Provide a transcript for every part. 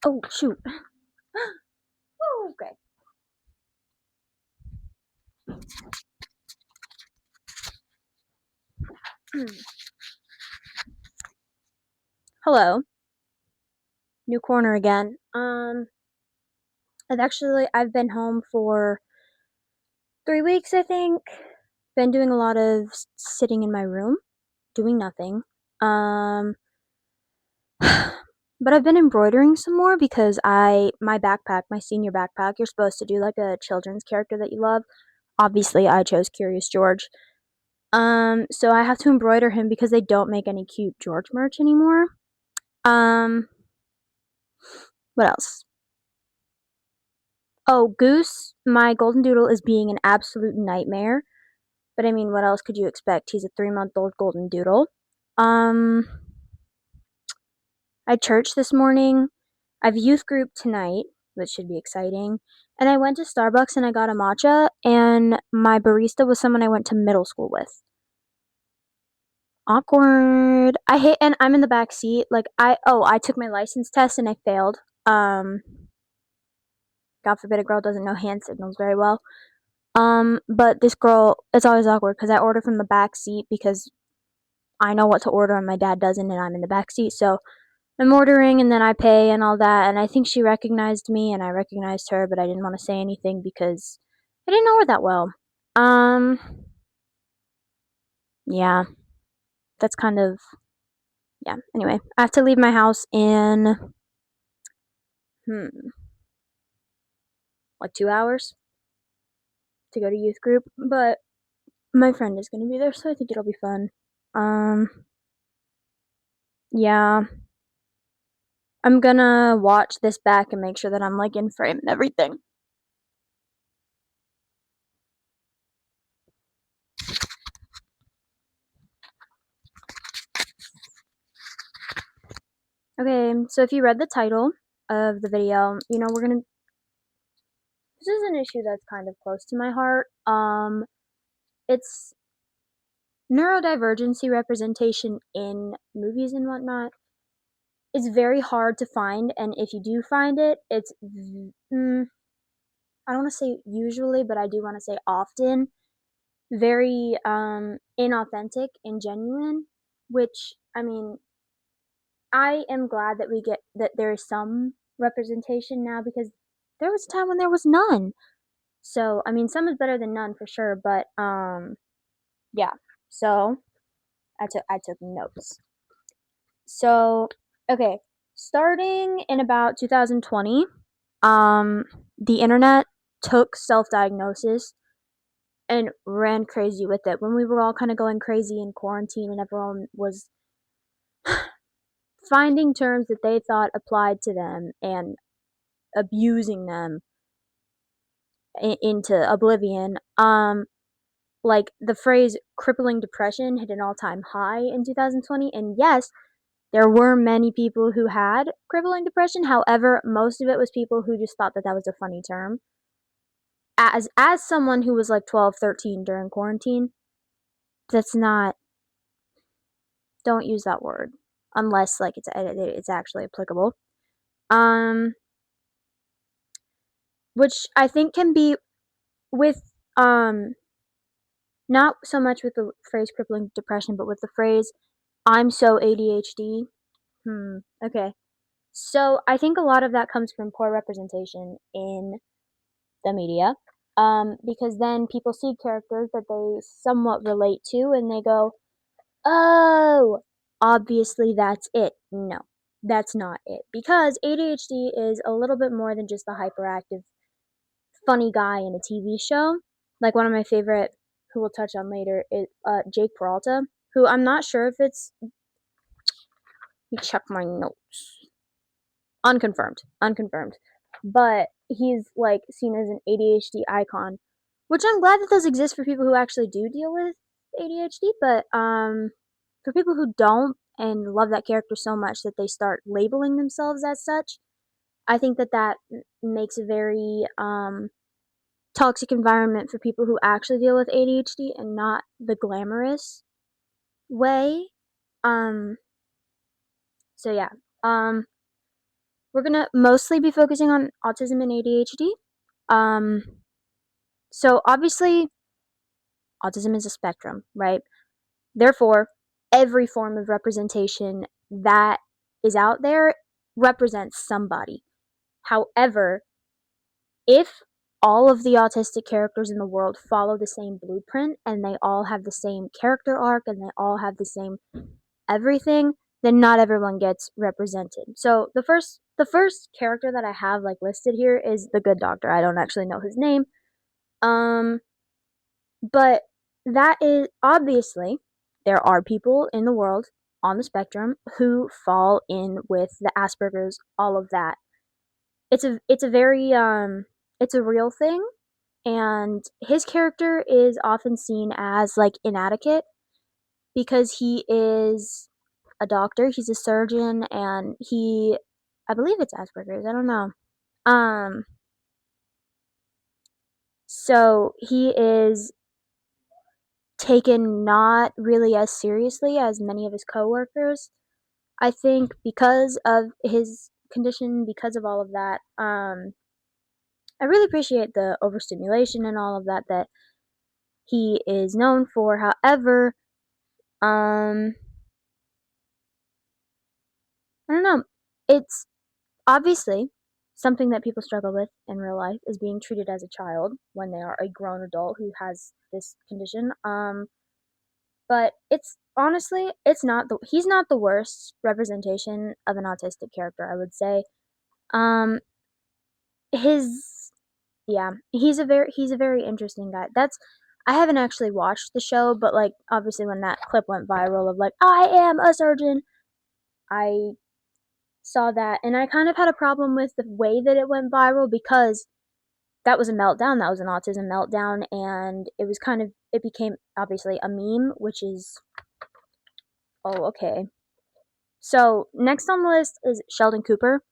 Oh, shoot. Oh, okay. Hello. New corner again. I've been home for 3 weeks, I think. Been doing a lot of sitting in my room, doing nothing. Um, but I've been embroidering some more because my backpack, my senior backpack, you're supposed to do like a children's character that you love. Obviously, I chose Curious George. So I have to embroider him because they don't make any cute George merch anymore. Um, what else? Oh, Goose, my golden doodle, is being an absolute nightmare. But I mean, what else could you expect? He's a 3-month-old golden doodle. Um, I had church this morning. I have youth group tonight, which should be exciting. And I went to Starbucks and I got a matcha, and my barista was someone I went to middle school with. Awkward. And I'm in the back seat. I took my license test and I failed. Um, God forbid a girl doesn't know hand signals very well. But this girl, it's always awkward because I order from the back seat because I know what to order and my dad doesn't, and I'm in the back seat. So I'm ordering and then I pay and all that. And I think she recognized me and I recognized her, but I didn't want to say anything because I didn't know her that well. Um, yeah, that's kind of, yeah. Anyway, I have to leave my house in, hmm, like 2 hours to go to youth group, but my friend is going to be there, so I think it'll be fun. Um, yeah, I'm gonna watch this back and make sure that I'm like in frame and everything. Okay, so if you read the title of the video, this is an issue that's kind of close to my heart. It's neurodivergency representation in movies and whatnot. It's very hard to find, and if you do find it, I don't want to say usually, but I do want to say often very inauthentic and genuine, which I mean, I am glad that we get that there is some representation now because there was a time when there was none. So, I mean, some is better than none for sure, but yeah. So, I took notes. So, okay, starting in about 2020, um the internet took self-diagnosis and ran crazy with it. When we were all kind of going crazy in quarantine and everyone was finding terms that they thought applied to them and abusing them into oblivion. Like the phrase crippling depression hit an all-time high in 2020, and yes, there were many people who had crippling depression. However, most of it was people who just thought that that was a funny term. As someone who was like 12, 13 during quarantine, that's not, don't use that word unless like it's actually applicable. Um which I think can be with not so much with the phrase crippling depression, but with the phrase I'm so ADHD. Okay. So I think a lot of that comes from poor representation in the media. Because then people see characters that they somewhat relate to and they go, oh, obviously that's it. No, that's not it. Because ADHD is a little bit more than just the hyperactive, funny guy in a TV show. Like one of my favorite, who we'll touch on later, is Jake Peralta, who I'm not sure if it's. Let me check my notes. Unconfirmed. But he's like seen as an ADHD icon, which I'm glad that does exist for people who actually do deal with ADHD. But for people who don't and love that character so much that they start labeling themselves as such, I think that makes a very toxic environment for people who actually deal with ADHD and not the glamorous way. Um, so yeah. Um, We're gonna mostly be focusing on autism and ADHD. Um, so obviously, autism is a spectrum, right? Therefore, every form of representation that is out there represents somebody. However, if all of the autistic characters in the world follow the same blueprint and they all have the same character arc and they all have the same everything, then not everyone gets represented. So the first character that I have like listed here is the good doctor. I don't actually know his name. Um but that is obviously there are people in the world on the spectrum who fall in with the Asperger's, all of that. It's a very it's a real thing, and his character is often seen as like inadequate because he is a doctor, he's a surgeon, and I believe it's Asperger's, I don't know. Um so he is taken not really as seriously as many of his coworkers. I think because of his condition, because of all of that, I really appreciate the overstimulation and all of that that he is known for. However, um, I don't know. It's obviously something that people struggle with in real life is being treated as a child when they are a grown adult who has this condition. But it's honestly, it's not the he's not the worst representation of an autistic character, I would say. Um, his yeah, he's a very interesting guy. I haven't actually watched the show, but like obviously when that clip went viral of like I am a surgeon, I saw that and I kind of had a problem with the way that it went viral because that was a meltdown, that was an autism meltdown, and it became obviously a meme, which is oh okay. So next on the list is Sheldon Cooper.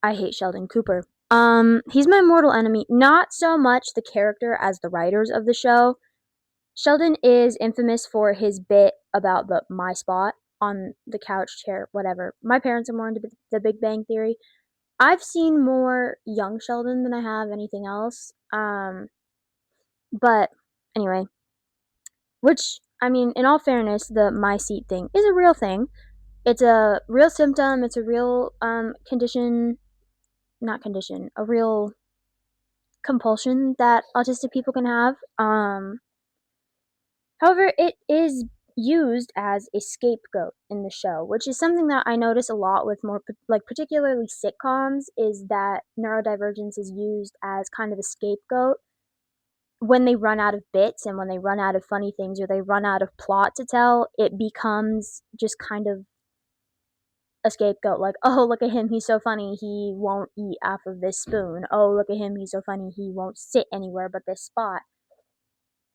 I hate Sheldon Cooper. He's my mortal enemy. Not so much the character as the writers of the show. Sheldon is infamous for his bit about the my spot on the couch chair, whatever. My parents are more into the Big Bang Theory. I've seen more young Sheldon than I have anything else. But anyway, which I mean, in all fairness, the my seat thing is a real thing. It's a real symptom. It's a real condition, not condition, a real compulsion that autistic people can have. However, it is used as a scapegoat in the show, which is something that I notice a lot with more like particularly sitcoms is that neurodivergence is used as kind of a scapegoat when they run out of bits and when they run out of funny things or they run out of plot to tell, it becomes just kind of a scapegoat like, oh, look at him, he's so funny, he won't eat off of this spoon. Oh, look at him, he's so funny, he won't sit anywhere but this spot.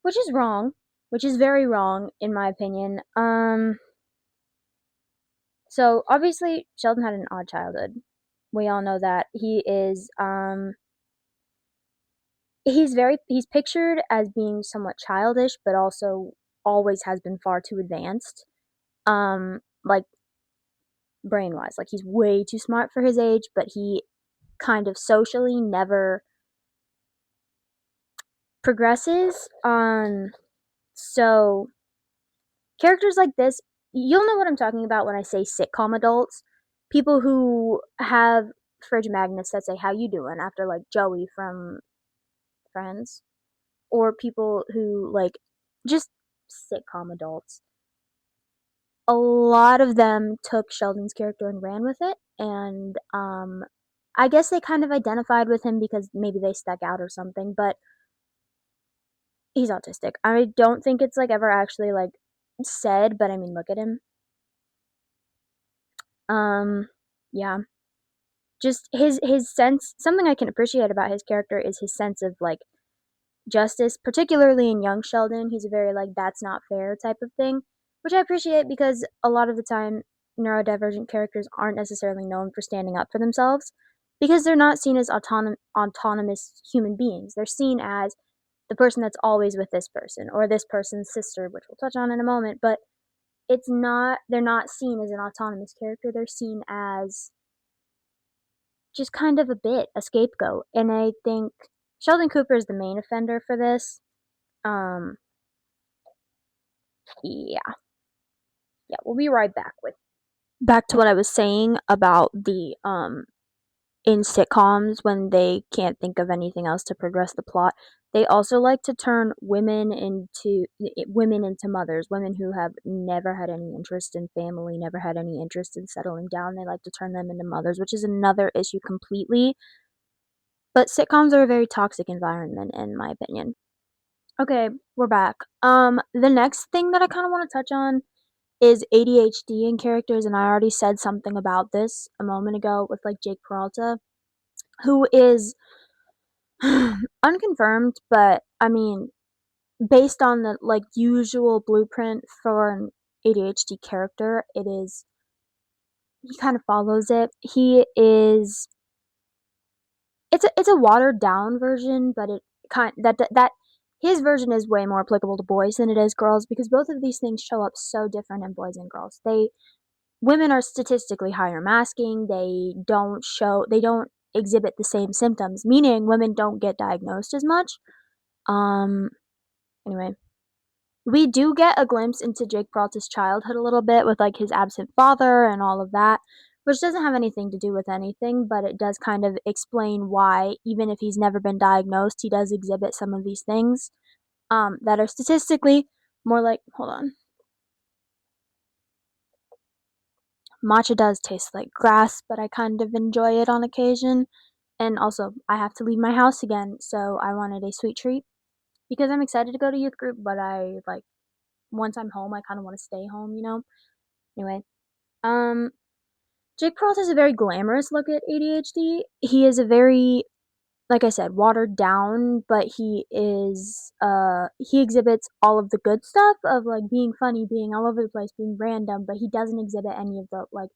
Which is wrong, which is very wrong in my opinion. So obviously Sheldon had an odd childhood. We all know that. He's pictured as being somewhat childish, but also always has been far too advanced. Like brain wise. Like he's way too smart for his age, but he kind of socially never progresses. So characters like this, you'll know what I'm talking about when I say sitcom adults. People who have fridge magnets that say "How you doing?" after like Joey from Friends, or people who like just sitcom adults. A lot of them took Sheldon's character and ran with it, and I guess they kind of identified with him because maybe they stuck out or something. But he's autistic. I don't think it's like ever actually like said, but I mean, look at him. Um, yeah, just his sense. Something I can appreciate about his character is his sense of like justice, particularly in young Sheldon. He's a very like that's not fair type of thing, which I appreciate because a lot of the time neurodivergent characters aren't necessarily known for standing up for themselves because they're not seen as autonomous human beings. They're seen as the person that's always with this person or this person's sister, which we'll touch on in a moment, but they're not seen as an autonomous character. They're seen as just kind of a bit a scapegoat. And I think Sheldon Cooper is the main offender for this. Um, yeah, yeah. We'll be right back with back to what I was saying about the in sitcoms when they can't think of anything else to progress the plot. They also like to turn women into mothers, women who have never had any interest in family, never had any interest in settling down. They like to turn them into mothers, which is another issue completely. But sitcoms are a very toxic environment in my opinion. Okay, we're back. The next thing that I kind of want to touch on is ADHD in characters, and I already said something about this a moment ago with like Jake Peralta, who is unconfirmed, but I mean, based on the like usual blueprint for an ADHD character, it is he kind of follows it. He is it's a watered down version, but it kind that his version is way more applicable to boys than it is girls because both of these things show up so different in boys and girls. They women are statistically higher masking. They don't exhibit the same symptoms, meaning women don't get diagnosed as much. Um anyway, we do get a glimpse into Jake Peralta's childhood a little bit with like his absent father and all of that, which doesn't have anything to do with anything, but it does kind of explain why, even if he's never been diagnosed, he does exhibit some of these things that are statistically more like. Hold on. Matcha does taste like grass, but I kind of enjoy it on occasion. And also, I have to leave my house again, so I wanted a sweet treat because I'm excited to go to youth group, but I like once I'm home, I kind of want to stay home, you know? Anyway, um, Jake Peralta has a very glamorous look at ADHD. He is a very, like I said, watered down, but he exhibits all of the good stuff of like being funny, being all over the place, being random, but he doesn't exhibit any of the like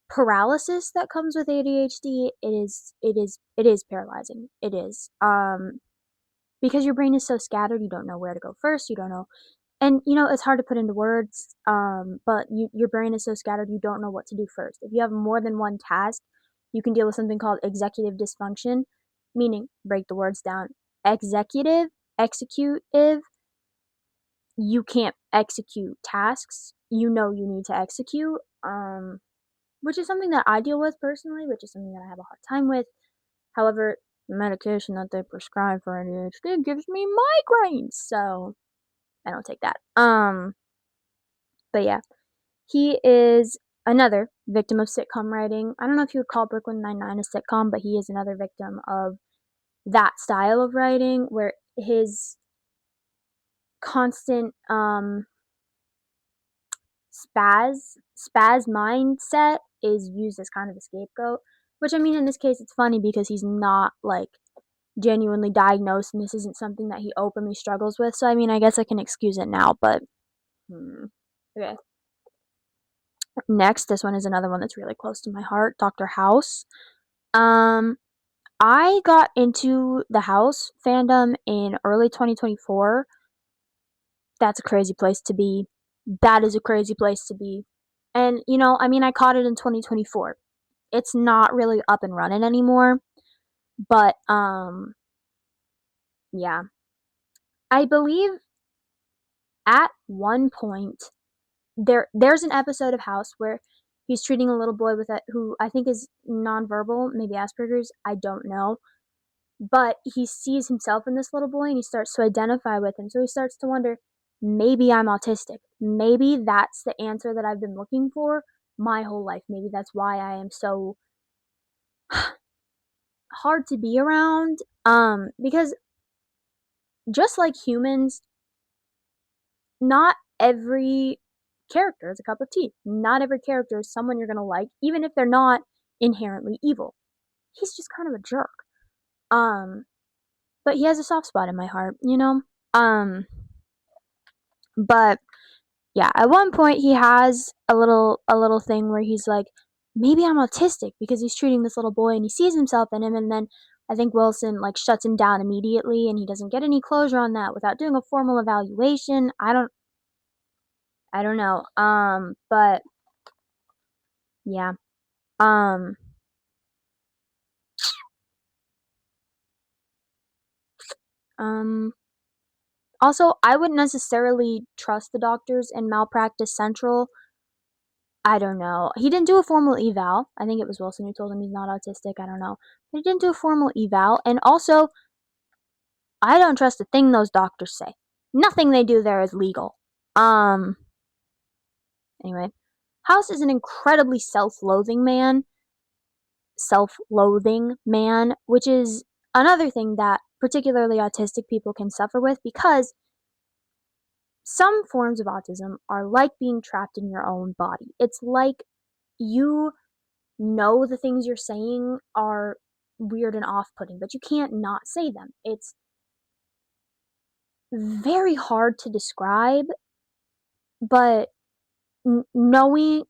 paralysis that comes with ADHD. It is paralyzing. It is. Because your brain is so scattered, you don't know where to go first, you don't know. And you know, it's hard to put into words, but your brain is so scattered you don't know what to do first. If you have more than one task, you can deal with something called executive dysfunction, meaning break the words down. Executive, you can't execute tasks. You know you need to execute, which is something that I deal with personally, which is something that I have a hard time with. However, the medication that they prescribe for ADHD gives me migraines, so I don't take that. But yeah, he is another victim of sitcom writing. I don't know if you would call Brooklyn Nine-Nine a sitcom, but he is another victim of that style of writing where his constant spaz mindset is used as kind of a scapegoat. Which I mean, in this case, it's funny because he's not like genuinely diagnosed, and this isn't something that he openly struggles with. So I mean, I guess I can excuse it now, but okay. Next, this one is another one that's really close to my heart, Doctor House. Um, I got into the House fandom in early 2024. That's a crazy place to be. That is a crazy place to be. And you know, I mean, I caught it in 2024. It's not really up and running anymore, but yeah. I believe at one point there's an episode of House where he's treating a little boy with it who I think is nonverbal, maybe Asperger's, I don't know. But he sees himself in this little boy and he starts to identify with him. So he starts to wonder, maybe I'm autistic. Maybe that's the answer that I've been looking for my whole life. Maybe that's why I am so hard to be around. Because just like humans, not every character is a cup of tea. Not every character is someone you're gonna like, even if they're not inherently evil. He's just kind of a jerk. Um, but he has a soft spot in my heart, you know? But yeah, at one point he has a little thing where he's like, maybe I'm autistic because he's treating this little boy and he sees himself in him, and then I think Wilson like shuts him down immediately and he doesn't get any closure on that without doing a formal evaluation. I don't know. But yeah. Um Also, I wouldn't necessarily trust the doctors in Malpractice Central. I don't know. He didn't do a formal eval. I think it was Wilson who told him he's not autistic. I don't know. But he didn't do a formal eval. And also, I don't trust a thing those doctors say. Nothing they do there is legal. Um, anyway. House is an incredibly self-loathing man, which is another thing that particularly autistic people can suffer with because some forms of autism are like being trapped in your own body. It's like you know the things you're saying are weird and off-putting, but you can't not say them. It's very hard to describe, but knowing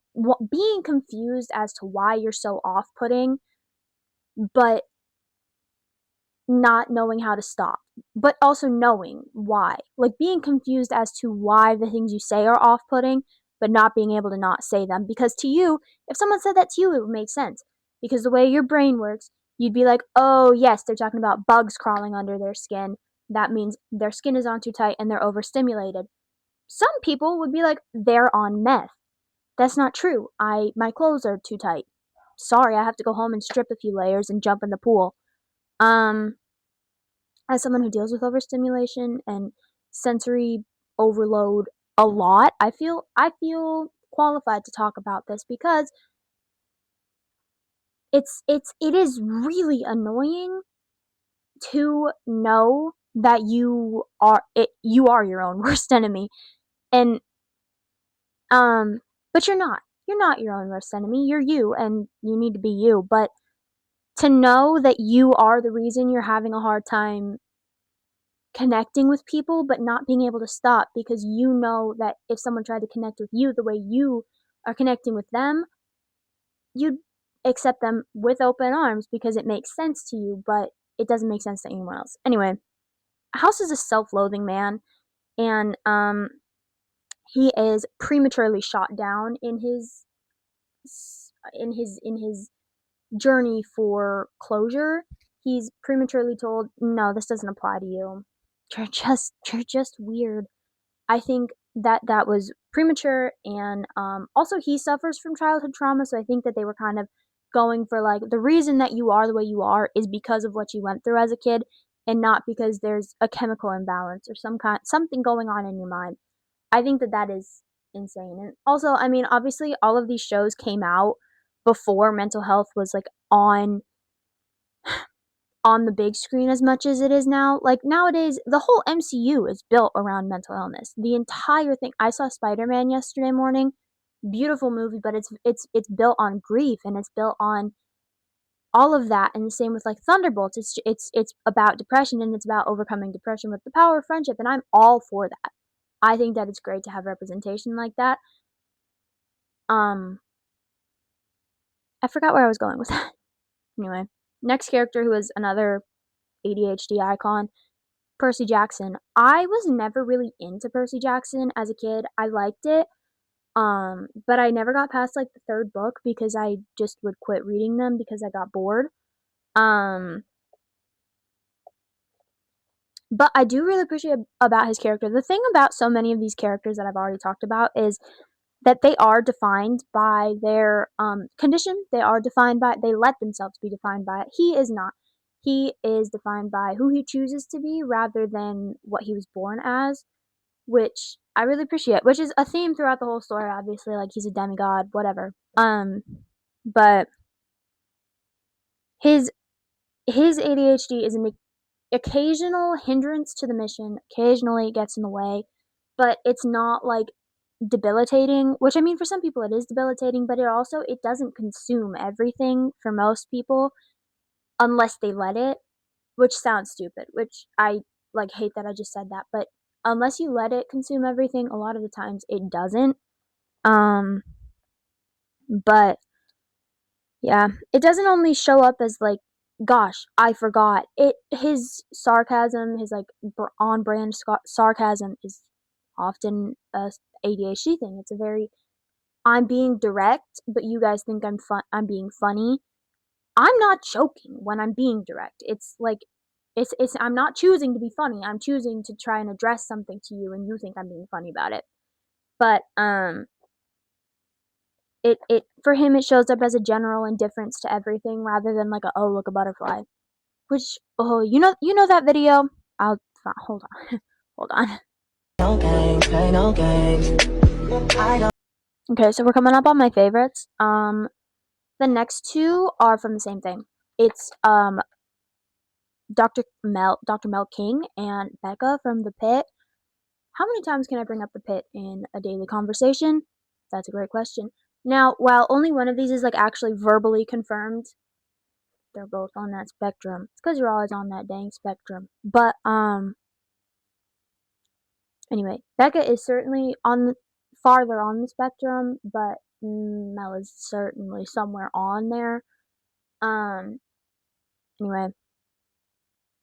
being confused as to why you're so off-putting, but not knowing how to stop, but also knowing why. Like being confused as to why the things you say are off putting, but not being able to not say them. Because to you, if someone said that to you, it would make sense. Because the way your brain works, you'd be like, oh, yes, they're talking about bugs crawling under their skin. That means their skin is on too tight and they're overstimulated. Some people would be like, they're on meth. That's not true. My clothes are too tight. Sorry, I have to go home and strip a few layers and jump in the pool. Um, as someone who deals with overstimulation and sensory overload a lot, I feel qualified to talk about this because it is really annoying to know that you are your own worst enemy. And but you're not. You're not your own worst enemy. You're you and you need to be you. But to know that you are the reason you're having a hard time connecting with people but not being able to stop because you know that if someone tried to connect with you the way you are connecting with them, you'd accept them with open arms because it makes sense to you, but it doesn't make sense to anyone else. Anyway, House is a self-loathing man, and he is prematurely shot down in his journey for closure. He's prematurely told, "No, this doesn't apply to you. You're just weird." I think that was premature, and also he suffers from childhood trauma, so I think that they were kind of going for like the reason that you are the way you are is because of what you went through as a kid, and not because there's a chemical imbalance or something going on in your mind. I think that is insane, and also, I mean, obviously, all of these shows came out before mental health was like on the big screen as much as it is now. Like nowadays, the whole MCU is built around mental illness. The entire thing. I saw Spider-Man yesterday morning. Beautiful movie, but it's built on grief and it's built on all of that. And the same with like Thunderbolts. It's about depression and it's about overcoming depression with the power of friendship. And I'm all for that. I think that it's great to have representation like that. Um, I forgot where I was going with that. Anyway, next character who is another ADHD icon, Percy Jackson. I was never really into Percy Jackson as a kid. I liked it, but I never got past like the third book because I just would quit reading them because I got bored. Um, but I do really appreciate about his character. The thing about so many of these characters that I've already talked about is that they are defined by their condition. They let themselves be defined by it. He is not. He is defined by who he chooses to be rather than what he was born as, which I really appreciate, which is a theme throughout the whole story, obviously, like he's a demigod, whatever. But his his ADHD is an occasional hindrance to the mission, occasionally it gets in the way, but it's not like debilitating, which I mean for some people it is debilitating, but it doesn't consume everything for most people unless they let it, which sounds stupid, which I like hate that I just said that, but unless you let it consume everything, a lot of the times it doesn't. Um, but yeah, it doesn't only show up as like, gosh, I forgot. His sarcasm, his like on brand sarcasm is often a ADHD thing. It's a very I'm being direct, but you guys think I'm being funny. I'm not joking when I'm being direct. It's like I'm not choosing to be funny. I'm choosing to try and address something to you, and you think I'm being funny about it. But it for him it shows up as a general indifference to everything rather than like a oh look a butterfly. Which oh you know that video? I'll hold on. Hold on. No games, play no games. Okay, so we're coming up on my favorites. The next two are from the same thing. It's Dr. Mel King and Becca from The Pit. How many times can I bring up The Pit in a daily conversation? That's a great question. Now, while only one of these is like actually verbally confirmed, they're both on that spectrum. It's because you're always on that dang spectrum. But anyway, Becca is certainly farther on the spectrum, but Mel is certainly somewhere on there. Anyway,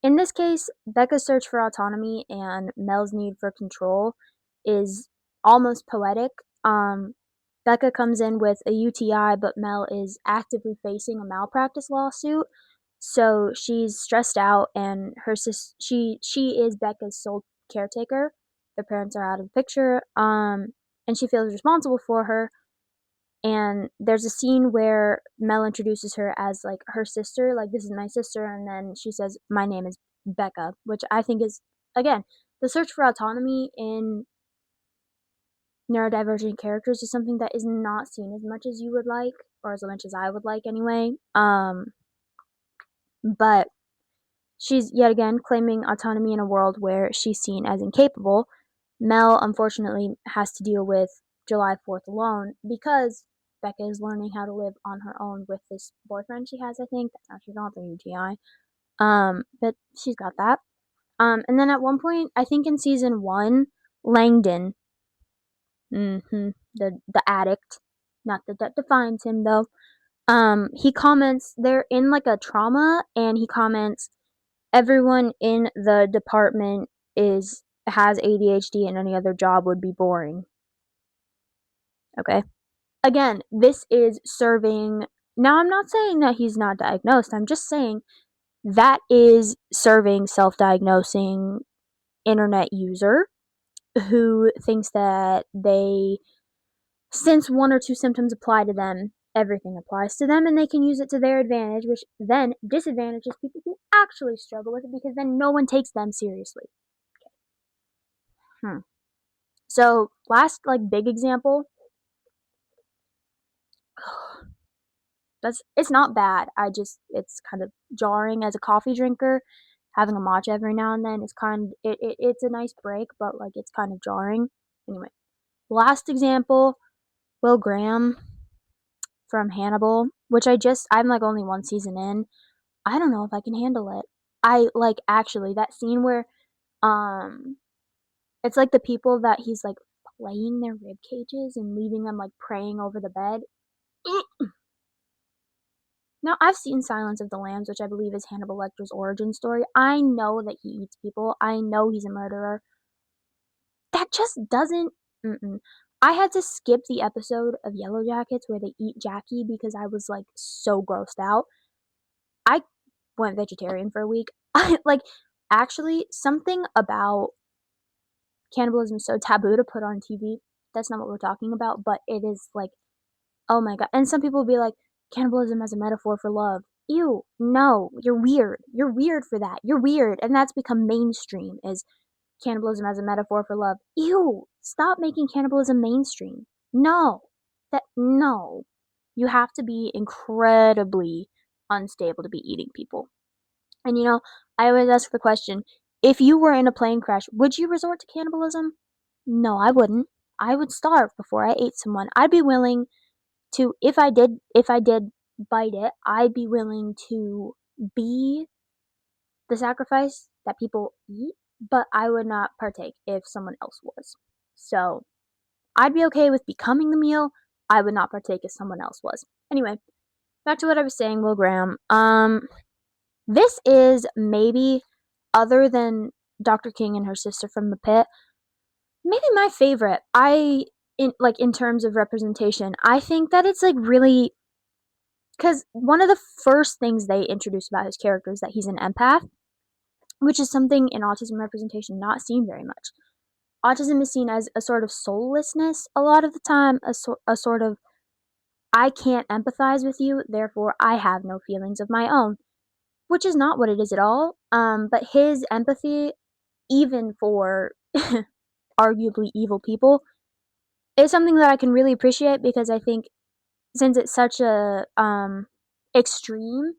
in this case, Becca's search for autonomy and Mel's need for control is almost poetic. Becca comes in with a UTI, but Mel is actively facing a malpractice lawsuit. So she's stressed out, and she is Becca's sole caretaker. The parents are out of the picture, and she feels responsible for her. And there's a scene where Mel introduces her as like her sister, like this is my sister, and then she says my name is Becca, which I think is again the search for autonomy in neurodivergent characters is something that is not seen as much as you would like, or as much as I would like anyway. But she's yet again claiming autonomy in a world where she's seen as incapable. Mel unfortunately has to deal with July 4th alone because Becca is learning how to live on her own with this boyfriend she has, I think. That's not she's not the UTI. But she's got that. And then at one point, I think in season 1, Langdon, the addict, not that defines him though. He comments they're in like a trauma, and he comments everyone in the department has ADHD, and any other job would be boring. Okay. Again, this is serving. Now, I'm not saying that he's not diagnosed. I'm just saying that is serving self-diagnosing internet user who thinks that since one or two symptoms apply to them, everything applies to them, and they can use it to their advantage, which then disadvantages people who actually struggle with it because then no one takes them seriously. Okay. So, last like big example. It's not bad. It's kind of jarring as a coffee drinker. Having a matcha every now and then is it's a nice break, but like it's kind of jarring. Anyway, last example, Will Graham from Hannibal, which I'm like only one season in. I don't know if I can handle it. I like actually that scene where it's like the people that he's like playing their rib cages and leaving them like praying over the bed. Now, I've seen Silence of the Lambs, which I believe is Hannibal Lecter's origin story. I know that he eats people. I know he's a murderer. That just doesn't. I had to skip the episode of Yellow Jackets where they eat Jackie because I was like so grossed out. I went vegetarian for a week. Actually, something about cannibalism is so taboo to put on TV. That's not what we're talking about, but it is like, oh my god. And some people will be like, cannibalism as a metaphor for love. Ew, no, you're weird. You're weird for that. You're weird. And that's become mainstream, is cannibalism as a metaphor for love. Ew, stop making cannibalism mainstream. No. No. You have to be incredibly unstable to be eating people. And I always ask the question, if you were in a plane crash, would you resort to cannibalism? No, I wouldn't. I would starve before I ate someone. I'd be willing to, if I did bite it, I'd be willing to be the sacrifice that people eat, but I would not partake if someone else was. So I'd be okay with becoming the meal. I would not partake if someone else was. Anyway, back to what I was saying, Will Graham. This is maybe, other than Dr. King and her sister from The Pit, maybe my favorite. In terms of representation, I think that it's like really, because one of the first things they introduce about his character is that he's an empath. which is something in autism representation not seen very much. Autism is seen as a sort of soullessness a lot of the time, a sort of I can't empathize with you, therefore I have no feelings of my own, which is not what it is at all. But his empathy, even for arguably evil people, is something that I can really appreciate because I think since it's such a extreme,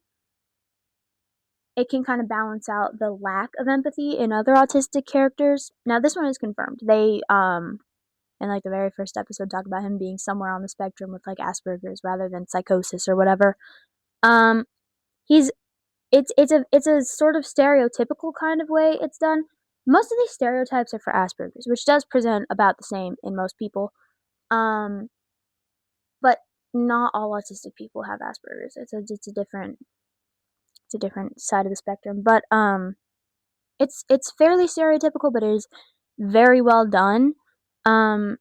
it can kind of balance out the lack of empathy in other autistic characters. Now this one is confirmed. They in like the very first episode talk about him being somewhere on the spectrum with like Asperger's rather than psychosis or whatever. Um he's it's a sort of stereotypical kind of way it's done. Most of these stereotypes are for Asperger's, which does present about the same in most people. Um but not all autistic people have Asperger's. It's a different side of the spectrum. But it's fairly stereotypical, but it is very well done. I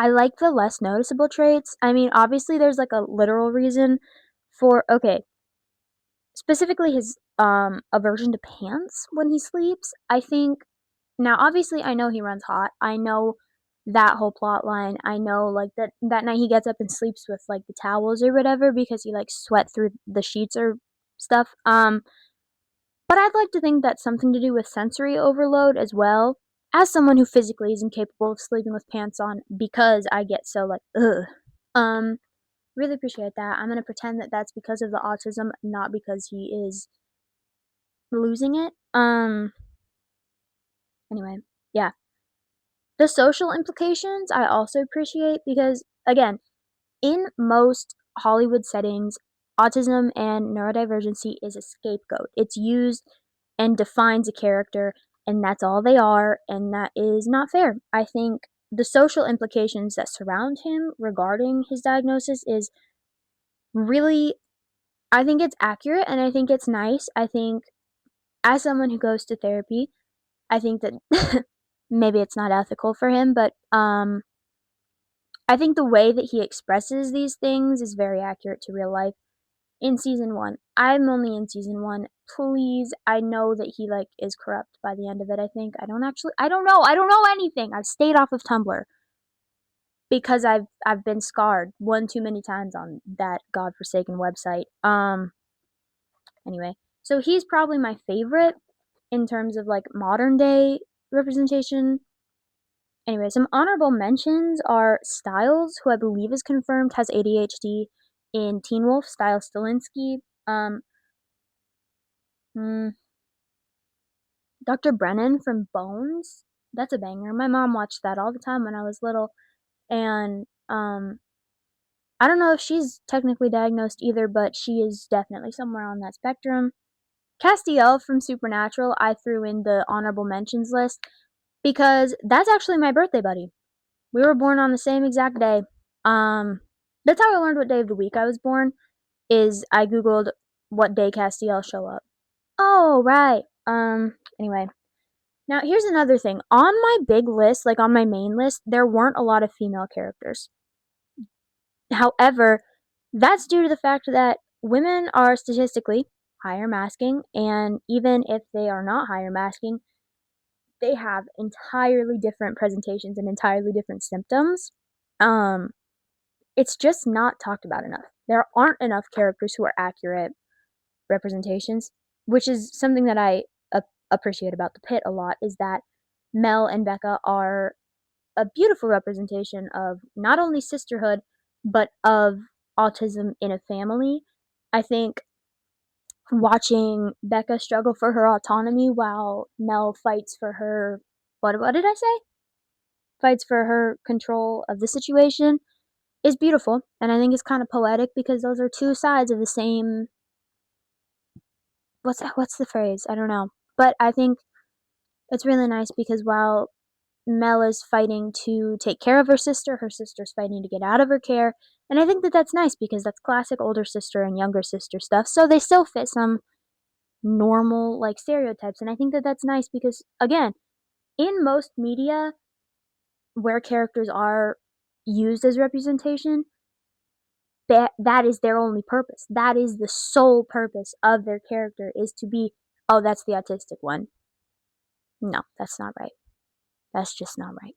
like the less noticeable traits. I mean, obviously there's like a literal reason for okay, specifically his aversion to pants when he sleeps. I think now obviously I know he runs hot. I know that whole plot line. I know like that night he gets up and sleeps with like the towels or whatever because he like sweat through the sheets or stuff. But I'd like to think that's something to do with sensory overload as well. As someone who physically is incapable of sleeping with pants on because I get so like ugh. Um, really appreciate that. I'm gonna pretend that that's because of the autism, not because he is losing it. Anyway, yeah. The social implications I also appreciate because again, in most Hollywood settings, autism and neurodivergency is a scapegoat. It's used and defines a character, and that's all they are, and that is not fair. I think the social implications that surround him regarding his diagnosis is really, I think it's accurate and I think it's nice. I think, as someone who goes to therapy, I think that maybe it's not ethical for him, but I think the way that he expresses these things is very accurate to real life. In season 1, I'm only in season 1. Please, I know that he like is corrupt by the end of it. I think I don't know anything. I've stayed off of Tumblr because I've been scarred one too many times on that godforsaken website. Anyway, so he's probably my favorite in terms of like modern day representation. Anyway, some honorable mentions are Styles, who I believe is confirmed has ADHD in Teen Wolf, Styles Stilinski. Um, hmm, Dr. Brennan from Bones. That's a banger. My mom watched that all the time when I was little, and I don't know if she's technically diagnosed either, but she is definitely somewhere on that spectrum. Castiel from Supernatural, I threw in the honorable mentions list because that's actually my birthday buddy. We were born on the same exact day. Um, that's how I learned what day of the week I was born. Is I googled what day Castiel show up. Oh right. Anyway, now here's another thing. On my big list, like on my main list, there weren't a lot of female characters. However, that's due to the fact that women are statistically higher masking, and even if they are not higher masking, they have entirely different presentations and entirely different symptoms. Um, it's just not talked about enough. There aren't enough characters who are accurate representations, which is something that I appreciate about the pit a lot, is that Mel and Becca are a beautiful representation of not only sisterhood, but of autism in a family. I think watching Becca struggle for her autonomy while Mel fights for her, what did I say? Fights for her control of the situation is beautiful. And I think it's kind of poetic because those are two sides of the same, what's the phrase? I don't know. But I think it's really nice because while Mel is fighting to take care of her sister's fighting to get out of her care. And I think that that's nice because that's classic older sister and younger sister stuff. So they still fit some normal like stereotypes. And I think that that's nice because again, in most media where characters are used as representation, that is their only purpose. That is the sole purpose of their character, is to be oh, that's the autistic one. No, that's not right. That's just not right.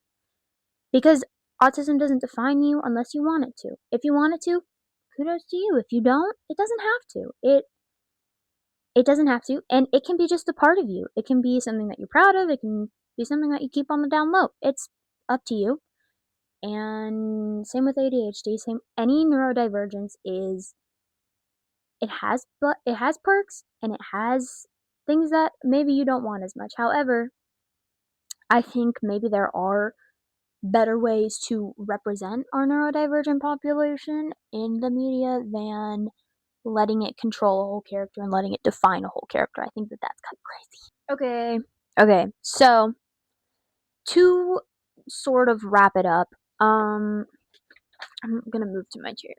Because autism doesn't define you unless you want it to. If you want it to, kudos to you. If you don't, it doesn't have to. It doesn't have to, and it can be just a part of you. It can be something that you're proud of. It can be something that you keep on the down low. It's up to you. And same with ADHD. Same any neurodivergence is it has perks and it has things that maybe you don't want as much. However, I think maybe there are better ways to represent our neurodivergent population in the media than letting it control a whole character and letting it define a whole character. I think that that's kind of crazy. Okay. So to sort of wrap it up, I'm gonna move to my chair.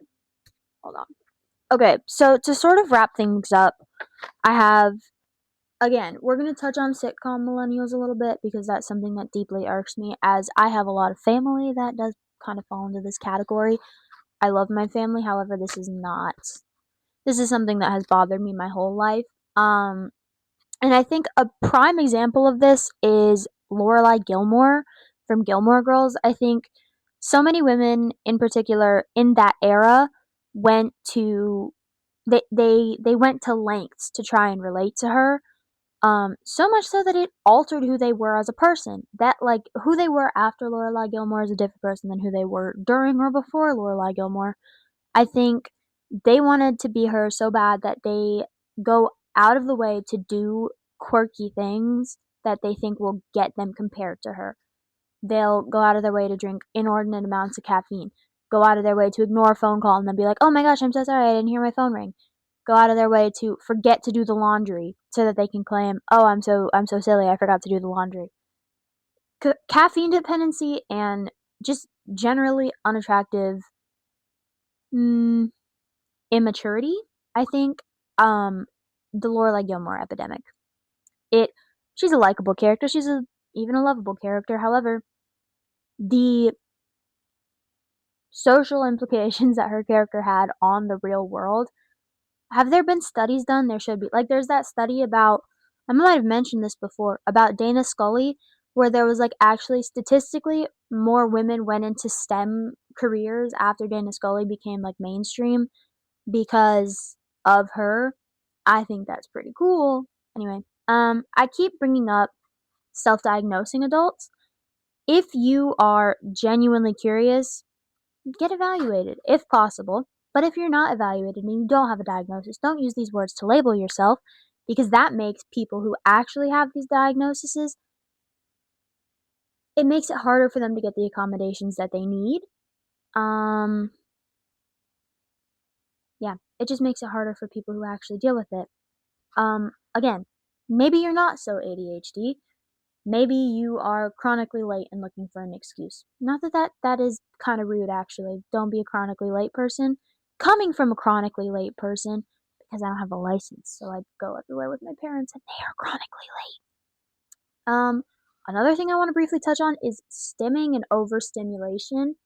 Hold on. Okay, so to sort of wrap things up, I have again, we're gonna touch on sitcom millennials a little bit because that's something that deeply irks me, as I have a lot of family that does kind of fall into this category. I love my family, however, this is not. This is something that has bothered me my whole life. Um, and I think a prime example of this is Lorelai Gilmore from Gilmore Girls. I think so many women, in particular, in that era, went to they went to lengths to try and relate to her. So much so that it altered who they were as a person. That like who they were after Lorelai Gilmore is a different person than who they were during or before Lorelai Gilmore. I think they wanted to be her so bad that they go out of the way to do quirky things that they think will get them compared to her. They'll go out of their way to drink inordinate amounts of caffeine, go out of their way to ignore a phone call and then be like, oh my gosh, I'm so sorry, I didn't hear my phone ring. Go out of their way to forget to do the laundry so that they can claim, oh, I'm so silly, I forgot to do the laundry. Caffeine dependency and just generally unattractive immaturity, I think, the Lorelai Gilmore epidemic. It she's a likable character, she's even a lovable character. However, the social implications that her character had on the real world, have there been studies done? There should be. Like there's that study about, I might have mentioned this before, about Dana Scully, where there was like actually statistically more women went into STEM careers after Dana Scully became like mainstream because of her. I think that's pretty cool. Anyway, I keep bringing up self-diagnosing adults. If you are genuinely curious, get evaluated if possible. But if you're not evaluated and you don't have a diagnosis, don't use these words to label yourself, because that makes people who actually have these diagnoses, it makes it harder for them to get the accommodations that they need. Um, yeah, it just makes it harder for people who actually deal with it. Again, maybe you're not so ADHD. Maybe you are chronically late and looking for an excuse. Not that is kind of rude, actually. Don't be a chronically late person. Coming from a chronically late person, because I don't have a license, so I go everywhere with my parents and they are chronically late. Another thing I want to briefly touch on is stimming and overstimulation.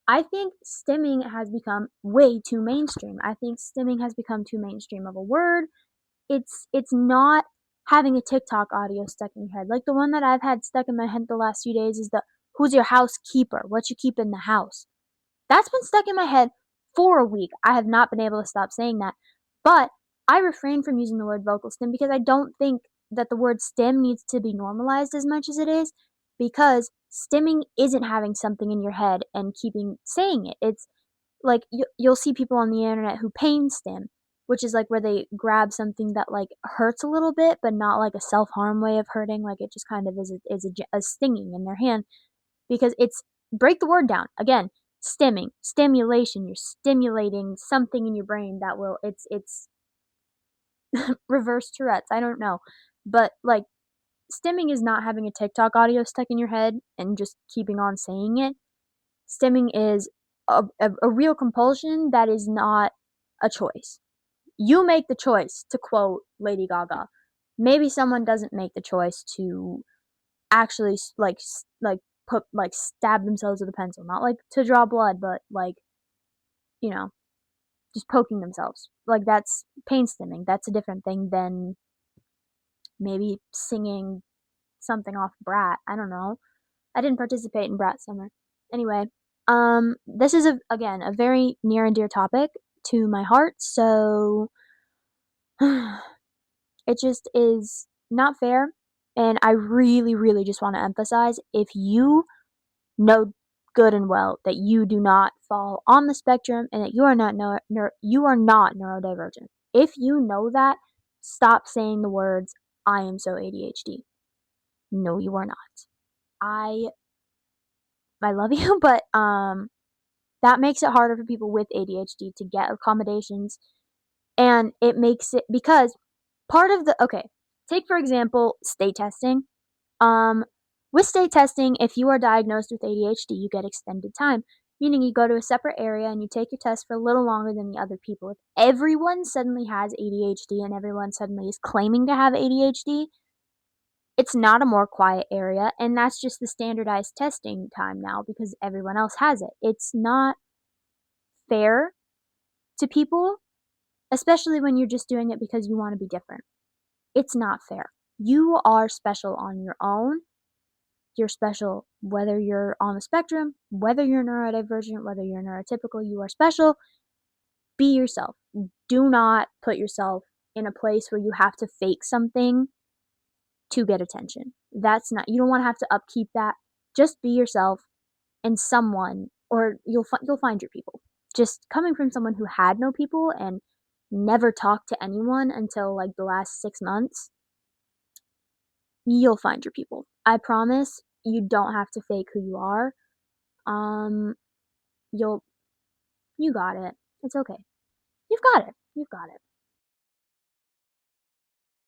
I think stimming has become way too mainstream. I think stimming has become too mainstream of a word. It's not having a TikTok audio stuck in your head. Like the one that I've had stuck in my head the last few days is the who's your housekeeper? What you keep in the house? That's been stuck in my head for a week. I have not been able to stop saying that. But I refrain from using the word vocal stim because I don't think that the word stim needs to be normalized as much as it is, because stimming isn't having something in your head and keeping saying it. It's like you'll see people on the internet who pain stim, which is like where they grab something that like hurts a little bit, but not like a self-harm way of hurting. Like it just kind of is a stinging in their hand, because it's, break the word down again, stimming, stimulation. You're stimulating something in your brain that will, it's reverse Tourette's. I don't know, but like stimming is not having a TikTok audio stuck in your head and just keeping on saying it. Stimming is a real compulsion that is not a choice. You make the choice, to quote Lady Gaga. Maybe someone doesn't make the choice to actually like put like stab themselves with a pencil, not like to draw blood, but like, you know, just poking themselves. Like that's pain stimming. That's a different thing than maybe singing something off Brat. I don't know. I didn't participate in Brat Summer. Anyway, this is again a very near and dear topic to my heart, so it just is not fair. And I really, really just want to emphasize, if you know good and well that you do not fall on the spectrum and that you are not you are not neurodivergent. If you know that, stop saying the words "I am so ADHD." No, you are not. I I love you, but that makes it harder for people with ADHD to get accommodations, and it makes it because part of the okay, take for example state testing. Um, with state testing, if you are diagnosed with ADHD, you get extended time, meaning you go to a separate area and you take your test for a little longer than the other people. If everyone suddenly has ADHD and everyone suddenly is claiming to have ADHD, it's not a more quiet area, and that's just the standardized testing time now because everyone else has it. It's not fair to people, especially when you're just doing it because you want to be different. It's not fair. You are special on your own. You're special whether you're on the spectrum, whether you're neurodivergent, whether you're neurotypical, you are special. Be yourself. Do not put yourself in a place where you have to fake something to get attention. That's not, you don't want to have to upkeep that. Just be yourself, and someone, or you'll find your people. Just coming from someone who had no people and never talked to anyone until like the last 6 months, you'll find your people. I promise you don't have to fake who you are. Um, you'll, you got it. It's okay. You've got it. You've got it.